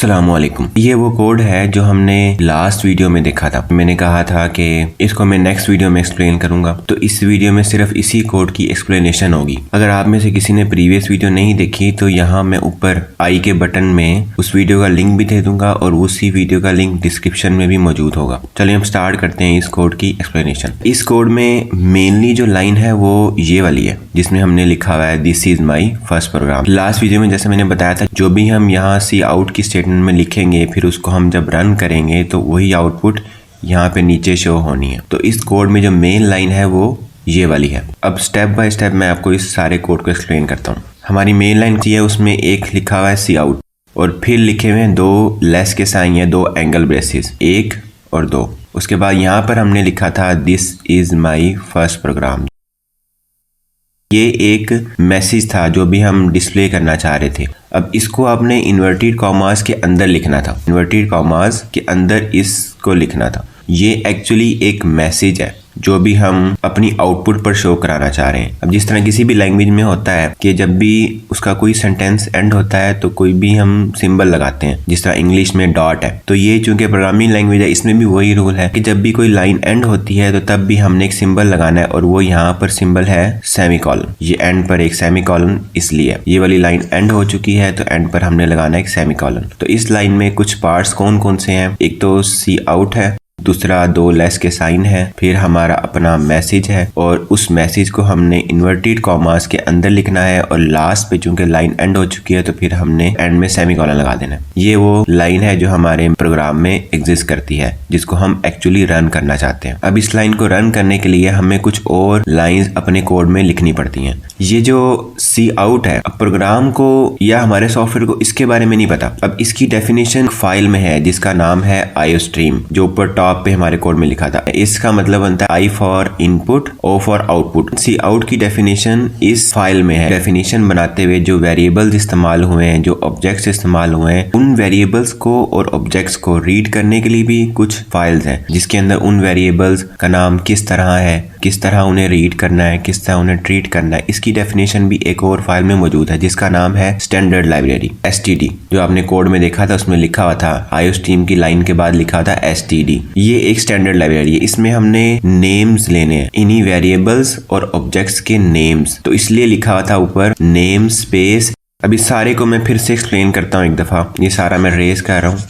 अस्सलामुअलैकुम। ये वो कोड है जो हमने लास्ट वीडियो में देखा था। मैंने कहा था कि इसको मैं नेक्स्ट वीडियो में एक्सप्लेन करूंगा, तो इस वीडियो में सिर्फ इसी कोड की एक्सप्लेनेशन होगी। अगर आप में से किसी ने प्रीवियस वीडियो नहीं देखी तो यहाँ मैं ऊपर आई के बटन में उस वीडियो का लिंक भी दे दूंगा और उसी वीडियो का लिंक डिस्क्रिप्शन में भी मौजूद होगा। चलिए हम स्टार्ट करते हैं इस कोड की एक्सप्लेनेशन। इस कोड में मेनली जो लाइन है वो ये वाली है जिसमें हमने लिखा हुआ है this is my first program. Last video में जैसे मैंने बताया था, जो भी हम यहाँ सी आउट की स्टेटमेंट में लिखेंगे फिर उसको हम जब रन करेंगे तो वही आउटपुट यहाँ पे नीचे शो होनी है। तो इस कोड में जो मेन लाइन है वो ये वाली है। अब स्टेप बाय स्टेप मैं आपको इस सारे कोड को एक्सप्लेन करता हूँ। हमारी मेन लाइन है, उसमें एक लिखा हुआ है सी आउट और फिर लिखे हुए हैं दो लेस के साइन या दो एंगल ब्रेसेस, 1 और 2। उसके बाद यहाँ पर हमने लिखा था this is my first program. ये एक मैसेज था जो भी हम डिस्प्ले करना चाह रहे थे। अब इसको आपने इन्वर्टेड कॉमास के अंदर लिखना था, इन्वर्टेड कॉमास के अंदर इसको लिखना था। ये एक्चुअली एक मैसेज है जो भी हम अपनी आउटपुट पर शो कराना चाह रहे हैं। अब जिस तरह किसी भी लैंग्वेज में होता है कि जब भी उसका कोई सेंटेंस एंड होता है तो कोई भी हम सिंबल लगाते हैं, जिस तरह इंग्लिश में डॉट है। तो ये चूंकि प्रोग्रामिंग लैंग्वेज है, इसमें भी वही रूल है कि जब भी कोई लाइन एंड होती है तो तब भी हमने एक सिंबल लगाना है और वो यहाँ पर सिंबल है सेमीकोलन। ये एंड पर एक सेमीकोलन इसलिए ये वाली लाइन एंड हो चुकी है तो एंड पर हमने लगाना है एक सेमीकोलन। तो इस लाइन में कुछ पार्ट्स कौन कौन से हैं? एक तो सी आउट है, दूसरा दो लेस के साइन है, फिर हमारा अपना मैसेज है और उस मैसेज को हमने इन्वर्टेड कॉमास के अंदर लिखना है और लास्ट पे चूंकि लाइन एंड हो चुकी है तो फिर हमने एंड में सेमीकोलन लगा देना है। ये वो लाइन है जो हमारे प्रोग्राम में एग्जिस्ट करती है जिसको हम एक्चुअली रन करना चाहते हैं। अब इस लाइन को रन करने के लिए हमें कुछ और लाइंस अपने कोड में लिखनी पड़ती हैं। ये जो सी आउट है, अब प्रोग्राम को या हमारे सॉफ्टवेयर को इसके बारे में नहीं पता। अब इसकी डेफिनेशन फाइल में है जिसका नाम है आईओस्ट्रीम, जो ऊपर टॉप पे हमारे कोड में लिखा था। इसका मतलब बनता है I for input, O for output. Cout की डेफिनेशन इस फाइल में है। डेफिनेशन बनाते हुए जो वेरिएबल्स इस्तेमाल हुए हैं, जो ऑब्जेक्ट्स इस्तेमाल हुए हैं, उन वेरिएबल्स को और ऑब्जेक्ट्स को रीड करने के लिए भी कुछ फाइल्स हैं जिसके अंदर उन वेरिएबल्स का नाम किस तरह है, किस तरह उन्हें रीड करना है, किस तरह उन्हें ट्रीट करना है, इसकी डेफिनेशन भी एक और फाइल में मौजूद है जिसका नाम है स्टैंडर्ड लाइब्रेरी, STD। जो आपने कोड में देखा था उसमें लिखा हुआ था आईओस्ट्रीम की लाइन के बाद लिखा था STD। ये एक स्टैंडर्ड लाइब्रेरी है। इसमें हमने नेम्स लेने हैं, इन्हीं वेरिएबल्स और ऑब्जेक्ट्स के नेम्स। तो इसलिए लिखा हुआ था ऊपर नेम स्पेस। अब इस सारे को मैं फिर से एक्सप्लेन करता हूँ एक दफा। ये सारा मैं रेज कर रहा हूँ।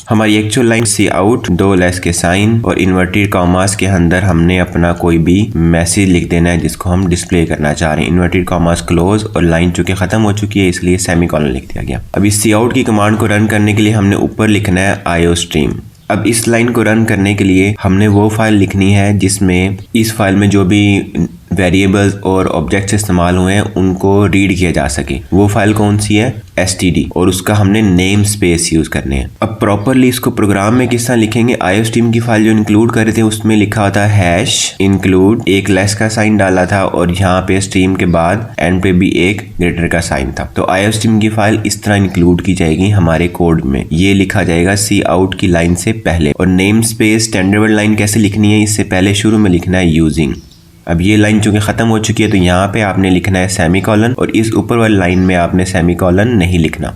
हमारी एक्चुअल लाइन सी आउट, दो लेस के साइन और इन्वर्टेड कॉमास के अंदर हमने अपना कोई भी मैसेज लिख देना है जिसको हम डिस्प्ले करना चाह रहे हैं। इन्वर्टेड कॉमास क्लोज और लाइन चूंकि खत्म हो चुकी है इसलिए सेमीकोलन लिख दिया गया। अब इस सी आउट की कमांड को रन करने के लिए हमने ऊपर लिखना है आईओस्ट्रीम। अब इस लाइन को रन करने के लिए हमने वो फाइल लिखनी है जिसमें इस फाइल में जो भी वेरिएबल्स और ऑब्जेक्ट्स इस्तेमाल हुए हैं उनको रीड किया जा सके। वो फाइल कौन सी है? STD। और उसका हमने नेम स्पेस यूज करने हैं। अब प्रॉपरली इसको प्रोग्राम में किस तरह लिखेंगे? आईओस्ट्रीम की फाइल जो इंक्लूड कर रहे थे उसमें लिखा होता है हैश इंक्लूड, एक लेस का साइन डाला था और यहाँ पे स्ट्रीम के बाद एंड पे भी एक ग्रेटर का साइन था। तो आईओस्ट्रीम की फाइल इस तरह इंक्लूड की जाएगी हमारे कोड में। ये लिखा जाएगा सी आउट की लाइन से पहले। और नेम स्पेस स्टैंडर्ड लाइन कैसे लिखनी है? इससे पहले शुरू में लिखना है यूजिंग। अब ये लाइन चूंकि खत्म हो चुकी है तो यहाँ पे आपने लिखना है सेमीकोलन और इस ऊपर वाली लाइन में आपने सेमीकोलन नहीं लिखना।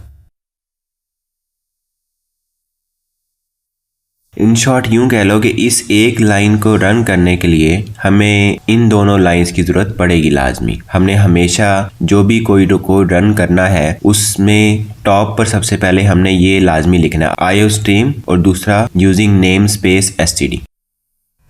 इन शॉर्ट यूं कह लो कि इस एक लाइन को रन करने के लिए हमें इन दोनों लाइंस की जरूरत पड़ेगी लाजमी। हमने हमेशा जो भी कोई कोड रन करना है उसमें टॉप पर सबसे पहले हमने ये लाजमी लिखना है आईओस्ट्रीम और दूसरा यूजिंग नेम स्पेस STD।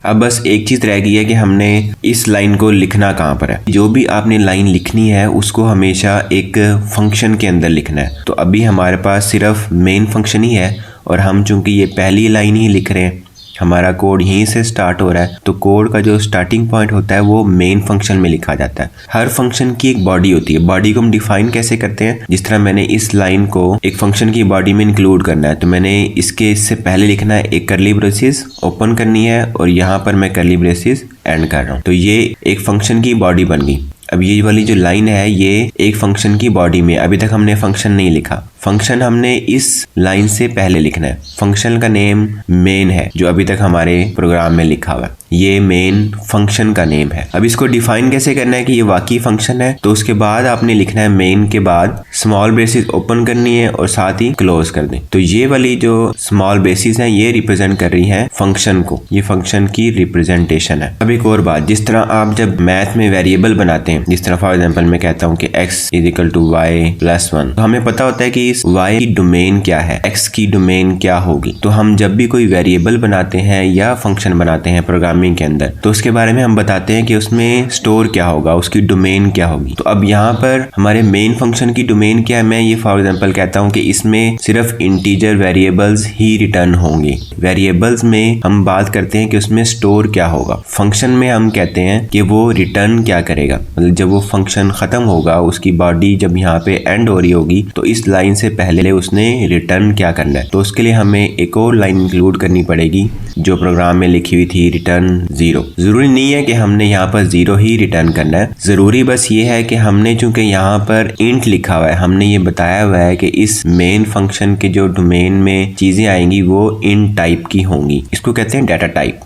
अब बस एक चीज रह गई है कि हमने इस लाइन को लिखना कहाँ पर है। जो भी आपने लाइन लिखनी है उसको हमेशा एक फंक्शन के अंदर लिखना है। तो अभी हमारे पास सिर्फ मेन फंक्शन ही है और हम चूंकि ये पहली लाइन ही लिख रहे हैं, हमारा कोड यहीं से स्टार्ट हो रहा है, तो कोड का जो स्टार्टिंग पॉइंट होता है वो मेन फंक्शन में लिखा जाता है। हर फंक्शन की एक बॉडी होती है। बॉडी को हम डिफाइन कैसे करते हैं? जिस तरह मैंने इस लाइन को एक फंक्शन की बॉडी में इंक्लूड करना है तो मैंने इससे पहले लिखना है एक कर्ली ब्रेसेस ओपन करनी है और यहाँ पर मैं कर्ली ब्रेसेस एंड कर रहा हूँ। तो ये एक फंक्शन की बॉडी बन गई। अब ये वाली जो लाइन है ये एक फंक्शन की बॉडी में, अभी तक हमने फंक्शन नहीं लिखा, फंक्शन हमने इस लाइन से पहले लिखना है। फंक्शन का नेम मेन है जो अभी तक हमारे प्रोग्राम में लिखा हुआ है, ये मेन फंक्शन का नेम है। अब इसको डिफाइन कैसे करना है कि ये वाकई फंक्शन है, तो उसके बाद आपने लिखना है मेन के बाद स्मॉल ब्रेसेस ओपन करनी है और साथ ही क्लोज कर दें। तो ये वाली जो स्मॉल ब्रेसेस हैं ये रिप्रेजेंट कर रही हैं फंक्शन को, ये फंक्शन की रिप्रेजेंटेशन है। अब एक और बात, जिस तरह आप जब मैथ में वेरिएबल बनाते हैं, जिस तरह फॉर एग्जाम्पल मैं कहता हूँ कि x = y+1, तो हमें पता होता है कि इस y की डोमेन क्या है, x की डोमेन क्या होगी। तो हम जब भी कोई वेरिएबल बनाते हैं या फंक्शन बनाते हैं प्रोग्रामिंग के अंदर, तो उसके बारे में हम बताते हैं कि उसमें स्टोर क्या होगा, उसकी डोमेन क्या होगी। तो अब यहाँ पर हमारे मेन फंक्शन की डोमेन क्या है, मैं ये फॉर एग्जाम्पल कहता हूँ कि इसमें सिर्फ इंटीजर वेरिएबल्स ही रिटर्न होंगे। वेरिएबल्स में हम बात करते हैं कि उसमें स्टोर क्या होगा, फंक्शन में हम कहते हैं कि वो रिटर्न क्या करेगा, मतलब जब वो फंक्शन खत्म होगा, उसकी बॉडी जब यहाँ पे एंड हो रही होगी, तो इस लाइन से पहले उसने रिटर्न क्या करना है। तो उसके लिए हमें एक और लाइन इंक्लूड करनी पड़ेगी जो प्रोग्राम में लिखी हुई थी, रिटर्न 0। जरूरी नहीं है कि हमने यहाँ पर 0 ही रिटर्न करना है, जरूरी बस ये है कि हमने चूंकि यहाँ पर इंट लिखा हुआ है, हमने ये बताया हुआ है कि इस मेन फंक्शन के जो डोमेन में चीजें आएंगी वो इंट टाइप की होंगी। इसको कहते हैं डाटा टाइप,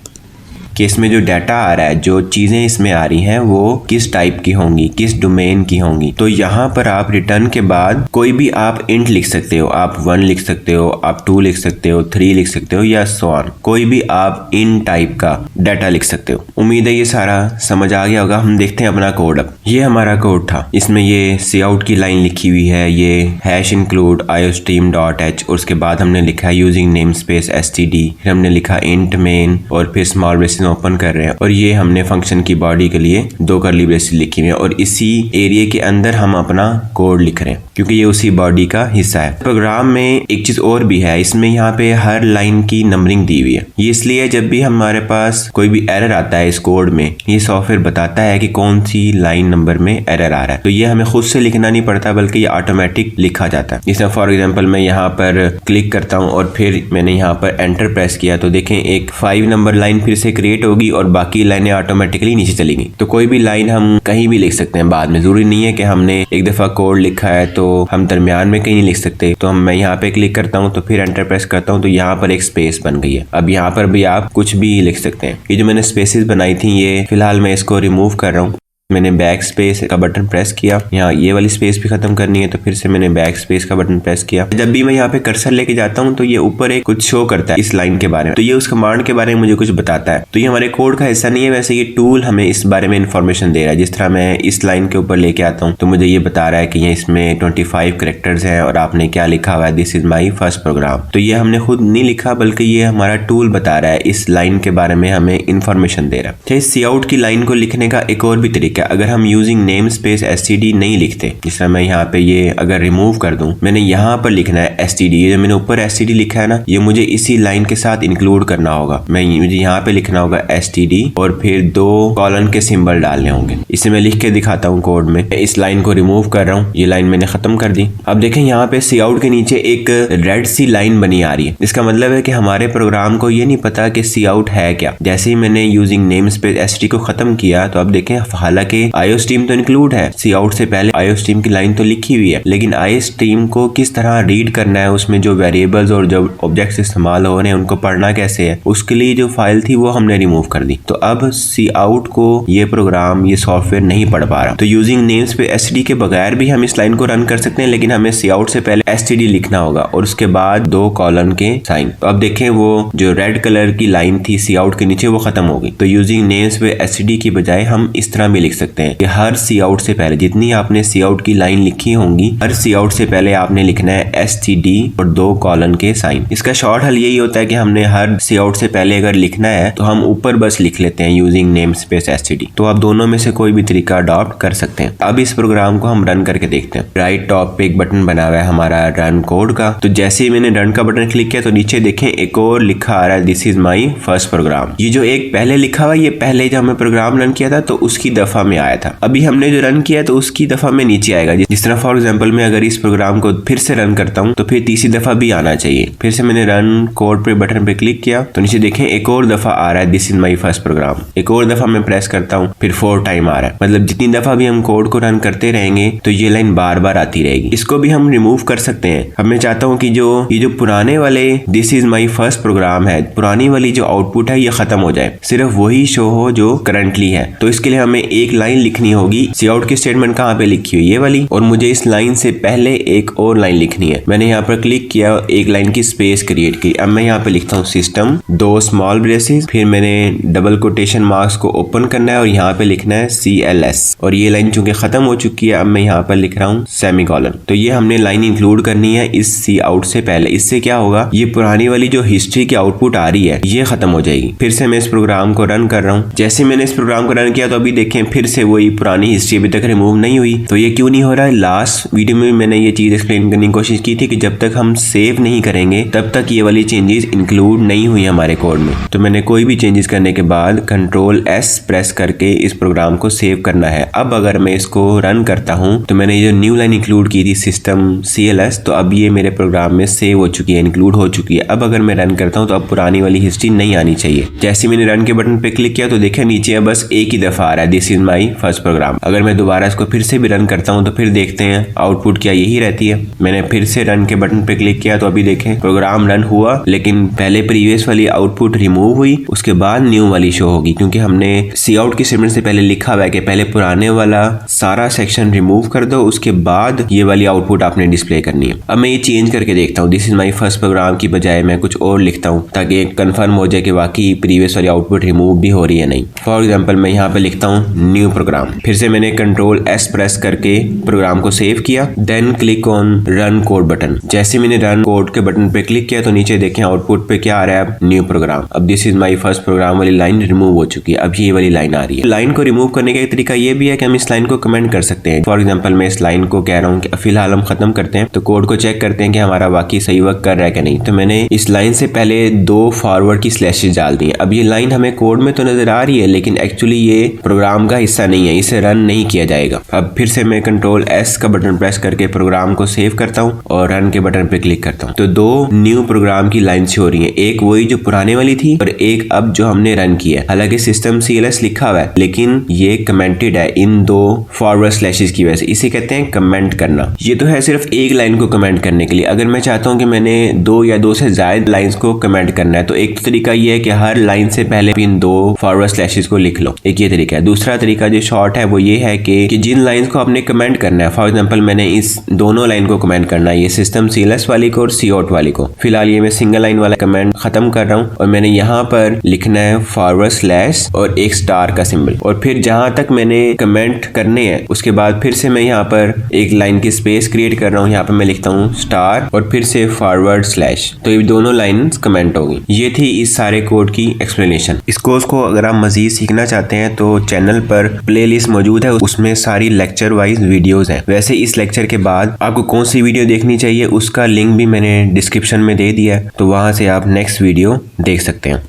कि इसमें जो डाटा आ रहा है, जो चीजें इसमें आ रही हैं वो किस टाइप की होंगी, किस डोमेन की होंगी। तो यहाँ पर आप रिटर्न के बाद कोई भी आप इंट लिख सकते हो, आप 1 लिख सकते हो, आप 2 लिख सकते हो, 3 लिख सकते हो या सो ऑन, कोई भी आप इन टाइप का डाटा लिख सकते हो। उम्मीद है ये सारा समझ आ गया होगा। हम देखते हैं अपना कोड। अब ये हमारा कोड था, इसमें ये काउट की लाइन लिखी हुई है, ये #include iostream.h, और उसके बाद हमने लिखा है यूजिंग नेम स्पेस std, फिर हमने लिखा इंट मेन और फिर स्मॉल ब्रेसेस ओपन कर रहे हैं, और ये हमने फंक्शन की बॉडी के लिए 2 कर्ली ब्रेसेस लिखी हुई है, और इसी एरिया के अंदर हम अपना कोड लिख रहे हैं क्योंकि ये उसी बॉडी का हिस्सा है। प्रोग्राम में एक चीज और भी है, इसमें यहाँ पे हर लाइन की नंबरिंग दी हुई है। ये इसलिए जब भी हमारे पास कोई भी एरर आता है इस कोड में, ये सॉफ्टवेयर बताता है कि कौन सी लाइन नंबर में एरर आ रहा है, तो ये हमें खुद से लिखना नहीं पड़ता बल्कि ये ऑटोमेटिक लिखा जाता है। जैसे फॉर एग्जाम्पल मैं यहाँ पर क्लिक करता हूँ और फिर मैंने यहाँ पर एंटर प्रेस किया, तो देखें एक 5 नंबर लाइन फिर से क्रिएट होगी और बाकी लाइनें ऑटोमेटिकली नीचे चलेंगी। तो कोई भी लाइन हम कहीं भी लिख सकते हैं बाद में, जरूरी नहीं है कि हमने एक दफा कोड लिखा है तो हम दरमियान में कहीं नहीं लिख सकते। तो मैं यहाँ पे क्लिक करता हूँ, तो फिर एंटर प्रेस करता हूँ, तो यहाँ पर एक स्पेस बन गई है। अब यहाँ पर भी आप कुछ भी लिख सकते हैं। ये जो मैंने स्पेसेस बनाई थी, ये फिलहाल मैं इसको रिमूव कर रहा हूँ। मैंने बैक स्पेस का बटन प्रेस किया, यहाँ ये वाली स्पेस भी खत्म करनी है, तो फिर से मैंने बैक स्पेस का बटन प्रेस किया। जब भी मैं यहाँ पे कर्सर लेके जाता हूँ तो ये ऊपर एक कुछ शो करता है इस लाइन के बारे में, तो ये उस कमांड के बारे में मुझे कुछ बताता है। तो ये हमारे कोड का हिस्सा नहीं है, वैसे ये टूल हमें इस बारे में इंफॉर्मेशन दे रहा है। जिस तरह मैं इस लाइन के ऊपर लेके आता हूँ तो मुझे ये बता रहा है कि ये इसमें 25 कैरेक्टर्स हैं और आपने क्या लिखा हुआ है, this is my first program. तो ये हमने खुद नहीं लिखा बल्कि ये हमारा टूल बता रहा है, इस लाइन के बारे में हमें इंफॉर्मेशन दे रहा है। इस काउट की लाइन को लिखने का एक और भी तरीका, अगर हम यूजिंग नेम स्पेस std नहीं लिखते, जिस तरह मैं यहाँ पे ये अगर रिमूव कर दूं, मैंने यहाँ पर लिखना है std, ये जो मैंने ऊपर std लिखा है ना, ये मुझे इसी लाइन के साथ इंक्लूड करना होगा। मुझे यहाँ पे लिखना होगा std और फिर 2 कॉलन के सिंबल डालने होंगे। इसे मैं लिख के दिखाता हूँ कोड में। इस लाइन को रिमूव कर रहा हूँ, ये लाइन मैंने खत्म कर दी। अब देखें यहाँ पे काउट के नीचे एक रेड सी लाइन बनी आ रही है। इसका मतलब है कि हमारे प्रोग्राम को ये नहीं पता कि काउट है क्या। जैसे ही मैंने यूजिंग नेम स्पेस std को खत्म किया, तो अब देखें हालांकि iostream तो इंक्लूड है, काउट से पहले iostream की लाइन तो लिखी हुई है, लेकिन iostream को किस तरह रीड करना है, उसमें जो वेरिएबल्स और जो ऑब्जेक्ट्स इस्तेमाल हो रहे हैं उनको पढ़ना कैसे है, उसके लिए जो फाइल थी वो हमने रिमूव कर दी। तो अब काउट को ये प्रोग्राम, ये सॉफ्टवेयर नहीं पढ़ पा रहा। तो यूजिंग नेम्स पे std के बगैर भी हम इस लाइन को रन कर सकते हैं, लेकिन हमें काउट से पहले std लिखना होगा और उसके बाद 2 कॉलन के साइन। तो अब देखें वो जो रेड कलर की लाइन थी काउट के नीचे वो खत्म हो गई। तो यूजिंग नेम्स पे std की बजाय हम इस तरह भी लिख सकते हैं कि हर काउट से पहले जितनी आपने काउट की लाइन लिखी होंगी, हर काउट से पहले आपने लिखना है std और 2 कॉलन के साइन। इसका शॉर्ट हल यही होता है कि हमने हर काउट से पहले अगर लिखना है तो हम ऊपर बस लिख लेते हैं यूजिंग नेम स्पेस std। तो आप दोनों में से कोई भी तरीका अडॉप्ट कर सकते हैं। अब इस प्रोग्राम को हम रन करके देखते हैं। राइट टॉप पे एक बटन बना हुआ है हमारा रन कोड का, तो जैसे ही मैंने रन का बटन क्लिक किया तो नीचे देखें एक और लिखा आ रहा है, this is my first program. ये जो एक पहले लिखा हुआ, ये पहले जब हमें प्रोग्राम रन किया था तो उसकी दफा दफा में आया था। अभी हमने जो रन किया तो उसकी दफा में नीचे आएगा। जिस तरह फॉर एग्जांपल मैं अगर इस प्रोग्राम को फिर से रन करता हूँ तो फिर तीसरी दफा भी आना चाहिए। फिर से मैंने रन कोड पे बटन पे क्लिक किया तो नीचे देखें एक और दफा आ रहा है this is my first program. एक और दफा मैं प्रेस करता हूँ फिर 4 टाइम आ रहा है। मतलब जितनी दफा भी हम कोड को रन करते रहेंगे तो ये लाइन बार बार आती रहेगी। इसको भी हम रिमूव कर सकते हैं। अब मैं चाहता हूँ कि ये जो पुराने वाले this is my first program है, पुरानी वाली जो आउटपुट है ये खत्म हो जाए, सिर्फ वही शो हो जो करंटली है। तो इसके लिए हमें एक लाइन लिखनी होगी। सी आउट की स्टेटमेंट कहाँ पे लिखी हुई, ये वाली, और मुझे इस लाइन से पहले एक और लाइन लिखनी है। मैंने यहाँ पर क्लिक किया, एक लाइन की स्पेस क्रिएट की। अब मैं यहाँ पे लिखता हूँ सिस्टम 2 स्मॉल ब्रेसेस, फिर मैंने डबल कोटेशन मार्क्स को ओपन करना है और यहाँ पे लिखना है CLS। और ये लाइन चूंकि खत्म हो चुकी है अब मैं यहाँ पर लिख रहा हूँ सेमीकोलन। तो ये हमने लाइन इंक्लूड करनी है इस सी आउट से पहले। इससे क्या होगा, ये पुरानी वाली जो हिस्ट्री की आउटपुट आ रही है ये खत्म हो जाएगी। फिर से मैं इस प्रोग्राम को रन कर रहा हूँ। जैसे मैंने इस प्रोग्राम को रन किया तो अभी देखें फिर से वही पुरानी हिस्ट्री अभी तक रिमूव नहीं हुई। तो ये क्यों नहीं हो रहा है? लास्ट वीडियो में मैंने ये चीज एक्सप्लेन करने की कोशिश की थी कि जब तक हम सेव नहीं करेंगे तब तक ये वाली चेंजेस इंक्लूड नहीं हुई हमारे कोड में। तो मैंने कोई भी चेंजेस करने के बाद Ctrl+S प्रेस करके इस प्रोग्राम को सेव करना है। अब अगर मैं इसको रन करता हूँ तो मैंने ये न्यू लाइन इंक्लूड की थी सिस्टम CLS, तो अब ये मेरे प्रोग्राम में सेव हो चुकी है, इंक्लूड हो चुकी है। अब अगर मैं रन करता हूँ तो अब पुरानी वाली हिस्ट्री नहीं आनी चाहिए। जैसे मैंने रन के बटन पे क्लिक किया तो देखा नीचे बस एक ही दफा आ रहा है this is my first program. अगर मैं दोबारा इसको फिर से भी रन करता हूँ तो फिर देखते हैं आउटपुट क्या यही रहती है। मैंने फिर से रन के बटन पे क्लिक किया तो अभी देखें प्रोग्राम रन हुआ, लेकिन पहले प्रीवियस वाली आउटपुट रिमूव हुई, उसके बाद न्यू वाली शो होगी, क्योंकि हमने सी आउट की स्टेटमेंट से पहले लिखा हुआ है कि पहले पुराने वाला सारा सेक्शन रिमूव कर दो, उसके बाद ये वाली आउटपुट आपने डिस्प्ले करनी है। अब मैं ये चेंज करके देखता हूँ, this is my first program की बजाय मैं कुछ और लिखता हूँ ताकि कंफर्म हो जाए कि वाकई प्रीवियस वाली आउटपुट रिमूव भी हो रही है नहीं। फॉर एग्जाम्पल मैं यहाँ पे लिखता हूँ न्यू प्रोग्राम। फिर से मैंने Ctrl+S प्रेस करके प्रोग्राम को सेव किया, then click on run code button. जैसे मैंने रन कोड के बटन पे क्लिक किया तो नीचे देखें आउटपुट पे क्या आ रहा है, न्यू प्रोग्राम। अब this is my first program वाली लाइन रिमूव हो चुकी है, अब ये वाली लाइन आ रही है। लाइन को रिमूव करने का एक तरीका ये भी है कि हम इस लाइन को कमेंट कर सकते हैं। फॉर एग्जाम्पल मैं इस लाइन को कह रहा हूँ कि फिलहाल हम खत्म करते हैं, तो कोड को चेक करते हैं कि हमारा वाकई सही वर्क कर रहा है कि नहीं। तो मैंने इस लाइन से पहले 2 फॉरवर्ड की स्लैशेस डाल दी हैं। अब ये लाइन हमें कोड में तो नजर आ रही है लेकिन एक्चुअली ये प्रोग्राम का हिस्सा नहीं है, इसे रन नहीं किया जाएगा। अब फिर से मैं Ctrl+S का बटन प्रेस करके प्रोग्राम को सेव करता हूँ और रन के बटन पे क्लिक करता हूँ। तो 2 न्यू प्रोग्राम की लाइन्स हो रही है, एक वही जो पुराने वाली थी और एक अब जो हमने रन किया है। हालांकि सिस्टम CLS लिखा हुआ है लेकिन ये कमेंटेड है इन 2 फॉरवर्ड स्लैशेस की वजह से। इसे कहते हैं कमेंट करना। ये तो है सिर्फ एक लाइन को कमेंट करने के लिए। अगर मैं चाहता हूँ कि मैंने 2 या 2 से ज्यादा लाइंस को कमेंट करना है तो एक तो तरीका ये है कि हर लाइन से पहले इन 2 फॉरवर्ड स्लैशेस को लिख लो, एक ये तरीका है। दूसरा तरीका जो शॉर्ट है वो ये है कि जिन लाइंस को आपने कमेंट करना है, फॉर एग्जांपल मैंने इस दोनों लाइन को कमेंट करना है, ये सिस्टम CLS वाली को और सी आउट वाली को। फिलहाल ये मैं सिंगल लाइन वाला कमेंट खत्म कर रहा हूँ और मैंने यहाँ पर लिखना है फॉरवर्ड स्लैश और एक स्टार का सिंबल, और फिर जहां तक मैंने कमेंट करने हैं उसके बाद फिर से मैं यहाँ पर एक लाइन की स्पेस क्रिएट कर रहा हूँ। यहाँ पर मैं लिखता हूँ स्टार और फिर से फॉरवर्ड स्लैश, तो ये दोनों लाइन्स कमेंट होगी। ये थी इस सारे कोड की एक्सप्लेनेशन। इस कोर्स को अगर आप मजीद सीखना चाहते हैं तो चैनल पर प्लेलिस्ट मौजूद है, उसमें सारी लेक्चर वाइज वीडियोस हैं। वैसे इस लेक्चर के बाद आपको कौन सी वीडियो देखनी चाहिए उसका लिंक भी मैंने डिस्क्रिप्शन में दे दिया है, तो वहां से आप नेक्स्ट वीडियो देख सकते हैं।